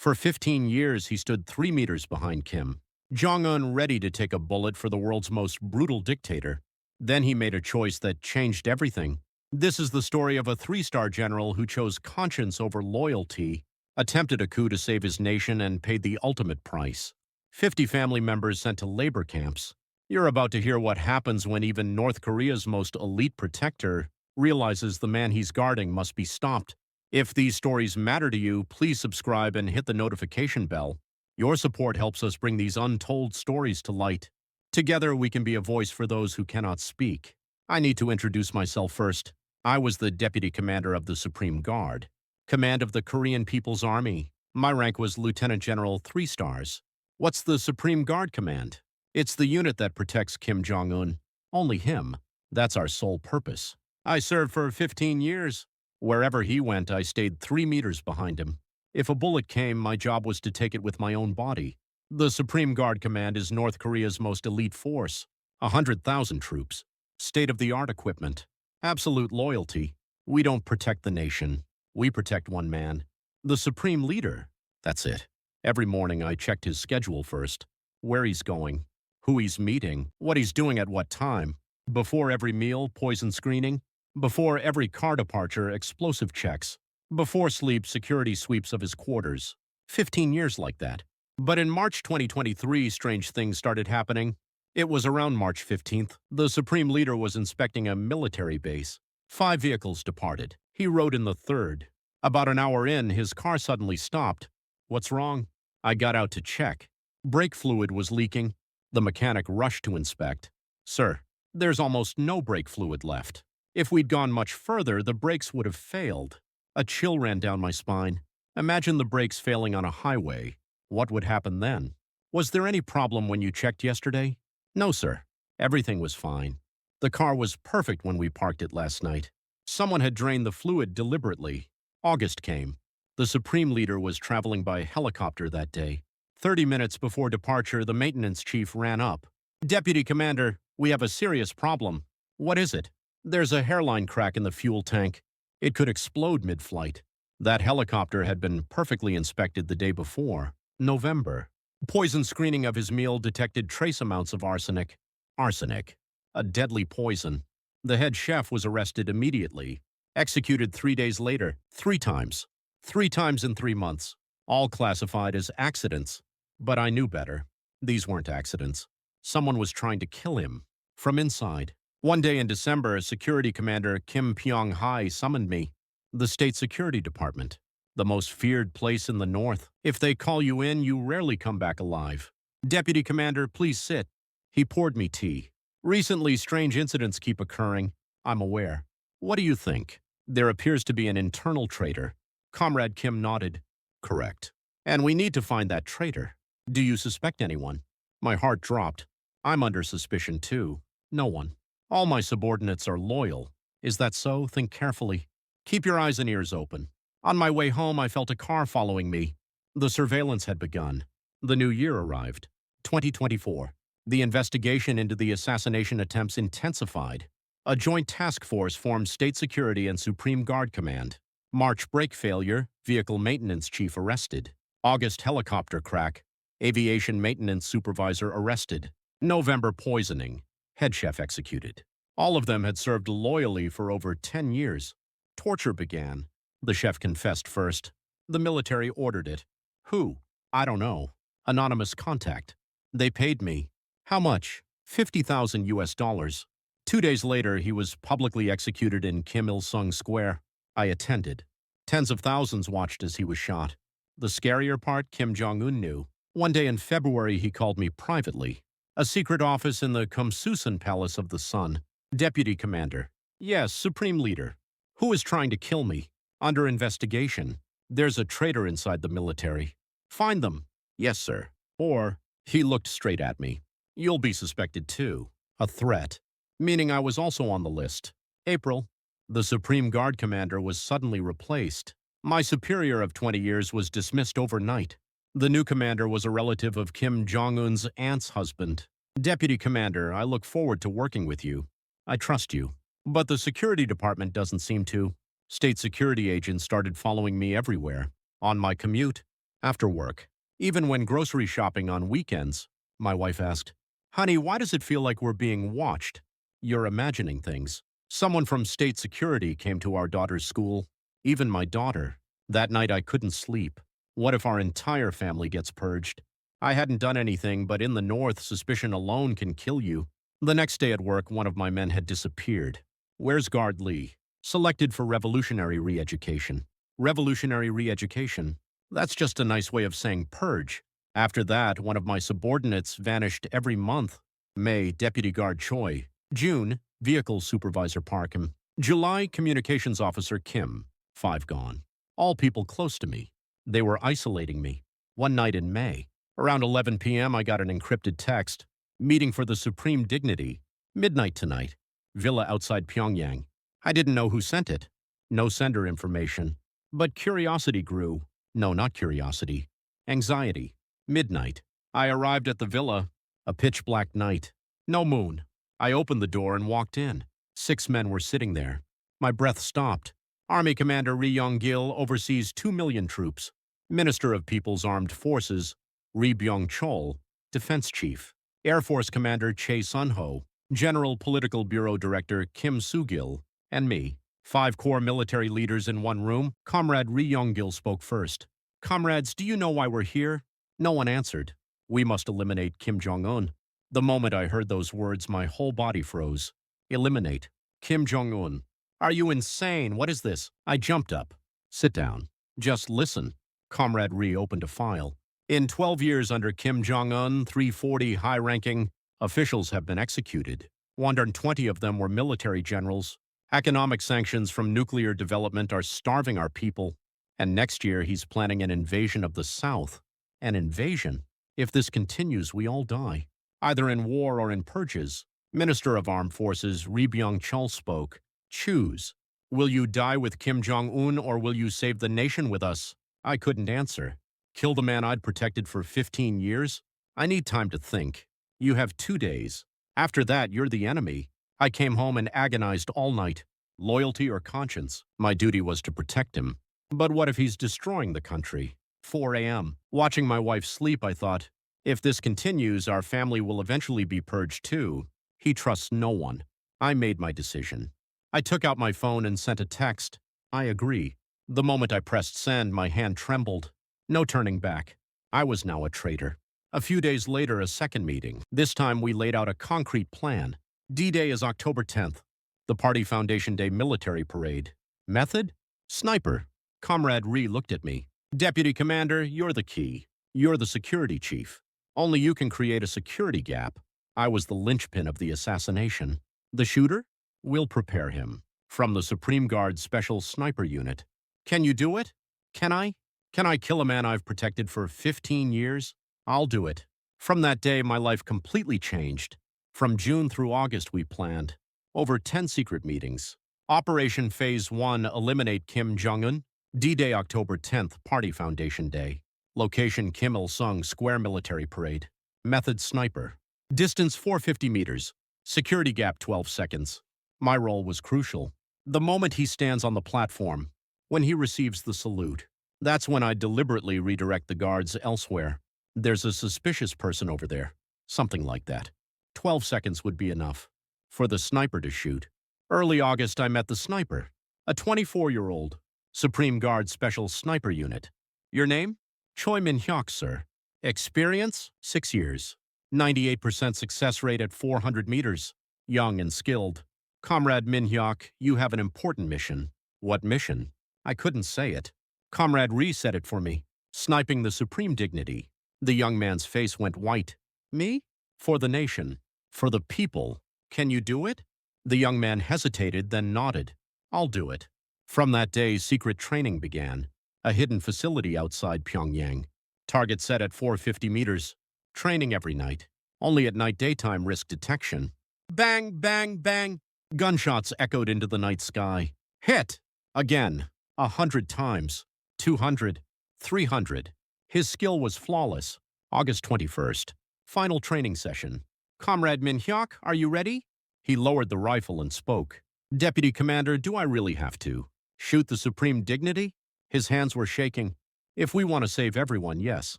For 15 years, he stood 3 meters behind Kim. Jong-un ready to take a bullet for the world's most brutal dictator. Then he made a choice that changed everything. This is the story of a 3-star general who chose conscience over loyalty, attempted a coup to save his nation, and paid the ultimate price. 50 family members sent to labor camps. You're about to hear what happens when even North Korea's most elite protector realizes the man he's guarding must be stopped. If these stories matter to you, please subscribe and hit the notification bell. Your support helps us bring these untold stories to light. Together, we can be a voice for those who cannot speak. I need to introduce myself first. I was the Deputy Commander of the Supreme Guard, Command of the Korean People's Army. My rank was Lieutenant General 3 stars. What's the Supreme Guard Command? It's the unit that protects Kim Jong-un. Only him. That's our sole purpose. I served for 15 years. Wherever he went, I stayed 3 meters behind him. If a bullet came, my job was to take it with my own body. The Supreme Guard Command is North Korea's most elite force. 100,000 troops. State-of-the-art equipment. Absolute loyalty. We don't protect the nation. We protect one man. The Supreme Leader. That's it. Every morning I checked his schedule first. Where he's going. Who he's meeting. What he's doing at what time. Before every meal, poison screening. Before every car departure, explosive checks. Before sleep, security sweeps of his quarters. 15 years like that. But in March 2023, strange things started happening. It was around March 15th. The Supreme Leader was inspecting a military base. 5 vehicles departed. He rode in the 3rd. About an hour in, his car suddenly stopped. What's wrong? I got out to check. Brake fluid was leaking. The mechanic rushed to inspect. Sir, there's almost no brake fluid left. If we'd gone much further, the brakes would have failed. A chill ran down my spine. Imagine the brakes failing on a highway. What would happen then? Was there any problem when you checked yesterday? No, sir. Everything was fine. The car was perfect when we parked it last night. Someone had drained the fluid deliberately. August came. The Supreme Leader was traveling by helicopter that day. 30 minutes before departure, the maintenance chief ran up. Deputy Commander, we have a serious problem. What is it? There's a hairline crack in the fuel tank. It could explode mid-flight. That helicopter had been perfectly inspected the day before, November. Poison screening of his meal detected trace amounts of arsenic. Arsenic. A deadly poison. The head chef was arrested immediately. Executed 3 days later. 3 times. 3 times in 3 months. All classified as accidents. But I knew better. These weren't accidents. Someone was trying to kill him. From inside. One day in December, Security Commander Kim Pyongyang summoned me. The State Security Department. The most feared place in the North. If they call you in, you rarely come back alive. Deputy Commander, please sit. He poured me tea. Recently, strange incidents keep occurring. I'm aware. What do you think? There appears to be an internal traitor. Comrade Kim nodded. Correct. And we need to find that traitor. Do you suspect anyone? My heart dropped. I'm under suspicion too. No one. All my subordinates are loyal. Is that so? Think carefully. Keep your eyes and ears open. On my way home, I felt a car following me. The surveillance had begun. The new year arrived. 2024. The investigation into the assassination attempts intensified. A joint task force formed State Security and Supreme Guard Command. March brake failure, vehicle maintenance chief arrested. August helicopter crack, aviation maintenance supervisor arrested. November poisoning, head chef executed. All of them had served loyally for over 10 years. Torture began. The chef confessed first. The military ordered it. Who? I don't know. Anonymous contact. They paid me. How much? 50,000 US dollars. 2 days later, he was publicly executed in Kim Il-sung Square. I attended. Tens of thousands watched as he was shot. The scarier part, Kim Jong-un knew. One day in February, he called me privately. A secret office in the Kumsusan Palace of the Sun. Deputy Commander. Yes, Supreme Leader. Who is trying to kill me? Under investigation. There's a traitor inside the military. Find them. Yes, sir. Or, he looked straight at me. You'll be suspected too. A threat. Meaning I was also on the list. April. The Supreme Guard Commander was suddenly replaced. My superior of 20 years was dismissed overnight. The new commander was a relative of Kim Jong-un's aunt's husband. Deputy Commander, I look forward to working with you. I trust you. But the security department doesn't seem to. State security agents started following me everywhere. On my commute, After work, even when grocery shopping on weekends, my wife asked, "Honey, why does it feel like we're being watched?" You're imagining things. Someone from state security came to our daughter's school. Even my daughter. That night I couldn't sleep. What if our entire family gets purged? I hadn't done anything, but in the North, suspicion alone can kill you. The next day at work, one of my men had disappeared. Where's Guard Lee? Selected for revolutionary re-education. Revolutionary re-education? That's just a nice way of saying purge. After that, one of my subordinates vanished every month. May, Deputy Guard Choi. June, Vehicle Supervisor Parkham. July, Communications Officer Kim. 5 gone. All people close to me. They were isolating me. One night in May, around 11 p.m., I got an encrypted text. Meeting for the Supreme Dignity. Midnight tonight. Villa outside Pyongyang. I didn't know who sent it. No sender information. But curiosity grew. No, not curiosity. Anxiety. Midnight. I arrived at the villa. A pitch-black night. No moon. I opened the door and walked in. 6 men were sitting there. My breath stopped. Army Commander Ri Yong-gil oversees 2 million troops. Minister of People's Armed Forces, Ri Byung-chol, Defense Chief. Air Force Commander Chae Sun-ho, General Political Bureau Director Kim Soo-gil, and me. 5 core military leaders in one room. Comrade Ri Yong-gil spoke first. "Comrades, do you know why we're here?" No one answered. "We must eliminate Kim Jong-un." The moment I heard those words, my whole body froze. Eliminate Kim Jong-un. Are you insane? What is this? I jumped up. Sit down. Just listen. Comrade Ri opened a file. In 12 years under Kim Jong-un, 340 high-ranking officials have been executed. 120 of them were military generals. Economic sanctions from nuclear development are starving our people. And next year, he's planning an invasion of the South. An invasion? If this continues, we all die. Either in war or in purges. Minister of Armed Forces Ri Byung-chol spoke. Choose. Will you die with Kim Jong-un or will you save the nation with us? I couldn't answer. Kill the man I'd protected for 15 years? I need time to think. You have 2 days. After that, you're the enemy. I came home and agonized all night. Loyalty or conscience? My duty was to protect him. But what if he's destroying the country? 4 a.m. Watching my wife sleep, I thought, if this continues, our family will eventually be purged too. He trusts no one. I made my decision. I took out my phone and sent a text. I agree. The moment I pressed send, my hand trembled. No turning back. I was now a traitor. A few days later, a second meeting. This time we laid out a concrete plan. D-Day is October 10th. The Party Foundation Day military parade. Method? Sniper. Comrade Ri looked at me. Deputy Commander, you're the key. You're the security chief. Only you can create a security gap. I was the linchpin of the assassination. The shooter? We'll prepare him. From the Supreme Guard Special Sniper Unit. Can you do it? Can I? Can I kill a man I've protected for 15 years? I'll do it. From that day, my life completely changed. From June through August, we planned. Over 10 secret meetings. Operation Phase 1, eliminate Kim Jong-un. D-Day, October 10th, Party Foundation Day. Location, Kim Il-sung Square Military Parade. Method, sniper. Distance, 450 meters. Security gap, 12 seconds. My role was crucial. The moment he stands on the platform, when he receives the salute, that's when I deliberately redirect the guards elsewhere. There's a suspicious person over there. Something like that. 12 seconds would be enough for the sniper to shoot. Early August, I met the sniper, a 24-year-old Supreme Guard Special Sniper Unit. Your name? Choi Min-hyuk, sir. Experience? 6 years. 98% success rate at 400 meters. Young and skilled. Comrade Min-hyuk, you have an important mission. What mission? I couldn't say it. Comrade Ri said it for me. Sniping the Supreme Dignity. The young man's face went white. Me? For the nation. For the people. Can you do it? The young man hesitated, then nodded. I'll do it. From that day, secret training began. A hidden facility outside Pyongyang. Target set at 450 meters. Training every night. Only at night daytime risk detection. Bang, bang, bang. Gunshots echoed into the night sky. Hit! Again. 100 times. 200. 300. His skill was flawless. August 21st. Final training session. Comrade Min-hyuk, are you ready? He lowered the rifle and spoke. Deputy Commander, do I really have to shoot the Supreme Dignity? His hands were shaking. If we want to save everyone, yes.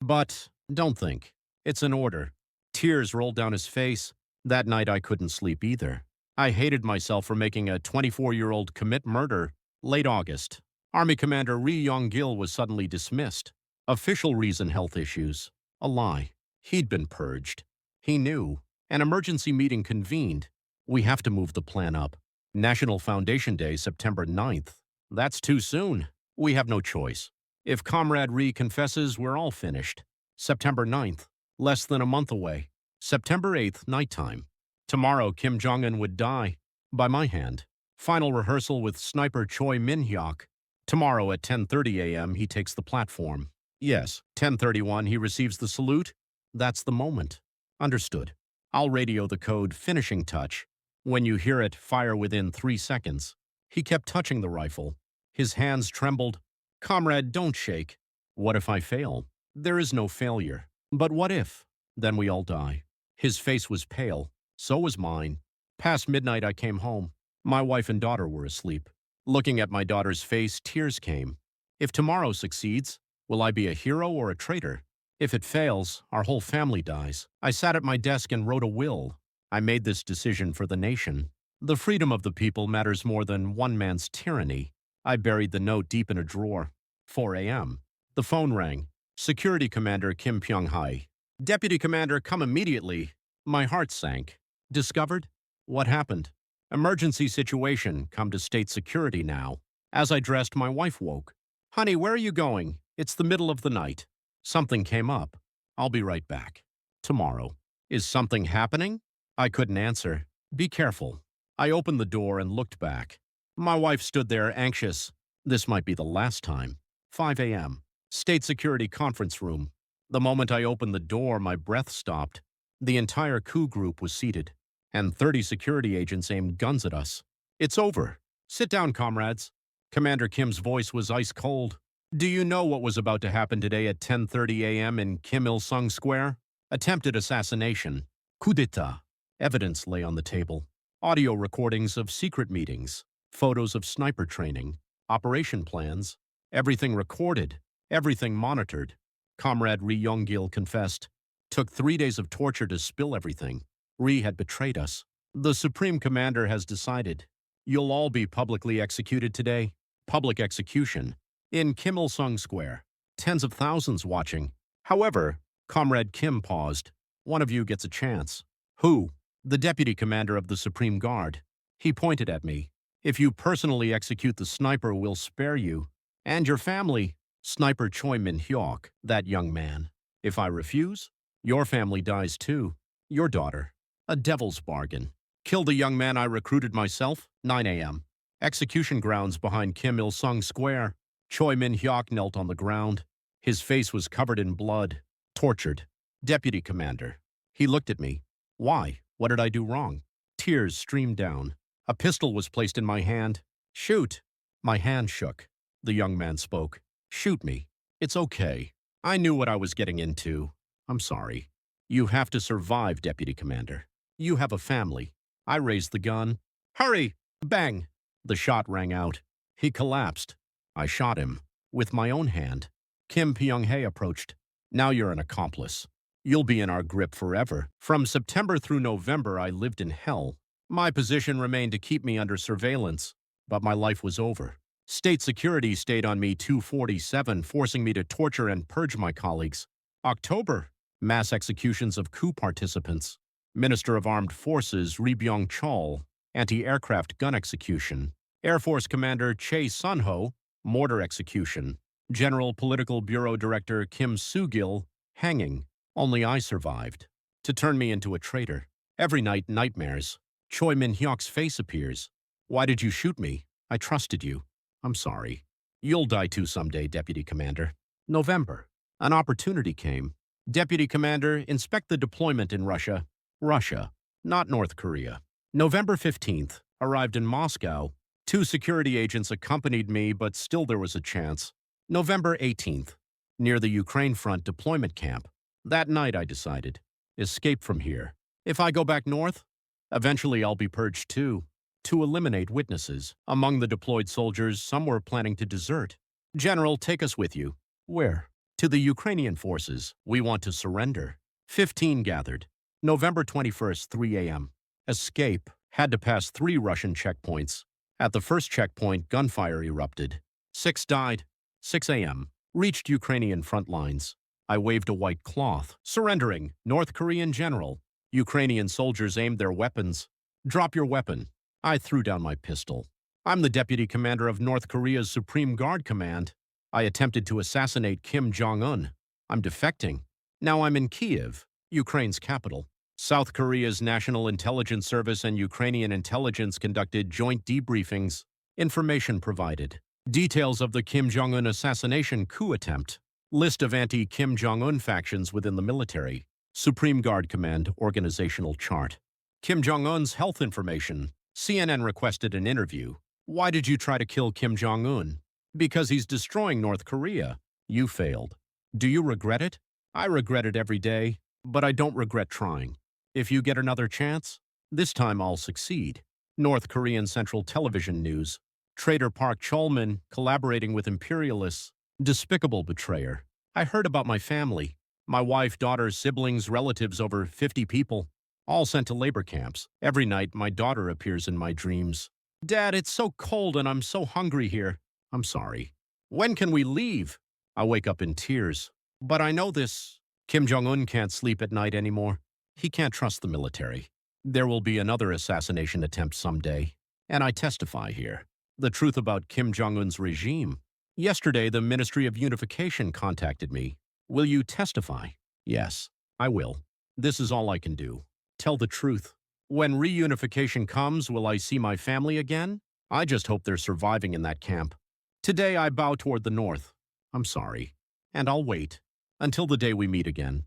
But don't think. It's an order. Tears rolled down his face. That night I couldn't sleep either. I hated myself for making a 24-year-old commit murder. Late August. Army Commander Ri Yong-gil was suddenly dismissed. Official reason: health issues. A lie. He'd been purged. He knew. An emergency meeting convened. We have to move the plan up. National Foundation Day, September 9th. That's too soon. We have no choice. If Comrade Ri confesses, we're all finished. September 9th. Less than a month away. September 8th, nighttime. Tomorrow, Kim Jong-un would die. By my hand. Final rehearsal with sniper Choi Min-hyuk. Tomorrow at 10:30 a.m. he takes the platform. Yes, 10:31 he receives the salute. That's the moment. Understood. I'll radio the code finishing touch. When you hear it, fire within 3 seconds. He kept touching the rifle. His hands trembled. Comrade, don't shake. What if I fail? There is no failure. But what if? Then we all die. His face was pale. So was mine. Past midnight I came home. My wife and daughter were asleep. Looking at my daughter's face, tears came. If tomorrow succeeds, will I be a hero or a traitor? If it fails, our whole family dies. I sat at my desk and wrote a will. I made this decision for the nation. The freedom of the people matters more than one man's tyranny. I buried the note deep in a drawer. 4 a.m. The phone rang. Security Commander Kim Pyongyang. Deputy Commander, come immediately. My heart sank. Discovered? What happened? Emergency situation. Come to state security now. As I dressed, my wife woke. Honey, where are you going? It's the middle of the night. Something came up. I'll be right back. Tomorrow. Is something happening? I couldn't answer. Be careful. I opened the door and looked back. My wife stood there, anxious. This might be the last time. 5 a.m. State Security Conference Room. The moment I opened the door, my breath stopped. The entire Coup group was seated, and 30 security agents aimed guns at us. It's over. Sit down, comrades. Commander Kim's voice was ice cold. Do you know what was about to happen today at 10:30 a.m. in Kim Il-sung Square? Attempted assassination. Coup d'etat. Evidence lay on the table. Audio recordings of secret meetings. Photos of sniper training. Operation plans. Everything recorded. Everything monitored. Comrade Ri Yong-gil confessed. Took 3 days of torture to spill everything. Ri had betrayed us. The Supreme Commander has decided. You'll all be publicly executed today. Public execution. In Kim Il-sung Square. Tens of thousands watching. However, Comrade Kim paused. One of you gets a chance. Who? The Deputy Commander of the Supreme Guard. He pointed at me. If you personally execute the sniper, we'll spare you. And your family. Sniper Choi Min-hyuk, that young man. If I refuse, your family dies too. Your daughter. A devil's bargain. Kill the young man I recruited myself. 9 a.m. Execution grounds behind Kim Il-sung Square. Choi Min-hyuk knelt on the ground. His face was covered in blood. Tortured. Deputy Commander. He looked at me. Why? What did I do wrong? Tears streamed down. A pistol was placed in my hand. Shoot. My hand shook. The young man spoke. Shoot me. It's okay. I knew what I was getting into. I'm sorry. You have to survive, Deputy Commander. You have a family. I raised the gun. Hurry! Bang! The shot rang out. He collapsed. I shot him. With my own hand. Kim Pyongyang approached. Now you're an accomplice. You'll be in our grip forever. From September through November, I lived in hell. My position remained to keep me under surveillance, but my life was over. State security stayed on me 247, forcing me to torture and purge my colleagues. October. Mass executions of coup participants. Minister of Armed Forces Ri Byung-chul. Anti-aircraft gun execution. Air Force Commander Chae Sun-ho. Mortar execution. General Political Bureau Director Kim Soo-gil. Hanging. Only I survived. To turn me into a traitor. Every night, nightmares. Choi Min-hyuk's face appears. Why did you shoot me? I trusted you. I'm sorry. You'll die too someday, Deputy Commander. November. An opportunity came. Deputy Commander, inspect the deployment in Russia. Russia, not North Korea. November 15th. Arrived in Moscow. 2 security agents accompanied me, but still there was a chance. November 18th. Near the Ukraine front deployment camp. That night I decided. Escape from here. If I go back north, eventually I'll be purged too. To eliminate witnesses. Among the deployed soldiers, some were planning to desert. General, take us with you. Where? To the Ukrainian forces. We want to surrender. 15 gathered. November 21st, 3 a.m. Escape. Had to pass 3 Russian checkpoints. At the first checkpoint, gunfire erupted. 6 died. 6 a.m. Reached Ukrainian front lines. I waved a white cloth. Surrendering. North Korean general. Ukrainian soldiers aimed their weapons. Drop your weapon. I threw down my pistol. I'm the deputy commander of North Korea's Supreme Guard Command. I attempted to assassinate Kim Jong-un. I'm defecting. Now I'm in Kyiv, Ukraine's capital. South Korea's National Intelligence Service and Ukrainian intelligence conducted joint debriefings. Information provided. Details of the Kim Jong-un assassination coup attempt. List of anti-Kim Jong-un factions within the military. Supreme Guard Command organizational chart. Kim Jong-un's health information. CNN requested an interview. Why did you try to kill Kim Jong-un? Because he's destroying North Korea. You failed. Do you regret it? I regret it every day, but I don't regret trying. If you get another chance, this time I'll succeed. North Korean Central Television News. Traitor Park Cholman collaborating with imperialists. Despicable betrayer. I heard about my family. My wife, daughters, siblings, relatives, over 50 people. All sent to labor camps. Every night, my daughter appears in my dreams. Dad, it's so cold and I'm so hungry here. I'm sorry. When can we leave? I wake up in tears. But I know this. Kim Jong-un can't sleep at night anymore. He can't trust the military. There will be another assassination attempt someday. And I testify here. The truth about Kim Jong-un's regime. Yesterday, the Ministry of Unification contacted me. Will you testify? Yes, I will. This is all I can do. Tell the truth. When reunification comes, will I see my family again? I just hope they're surviving in that camp. Today I bow toward the north. I'm sorry. And I'll wait until the day we meet again.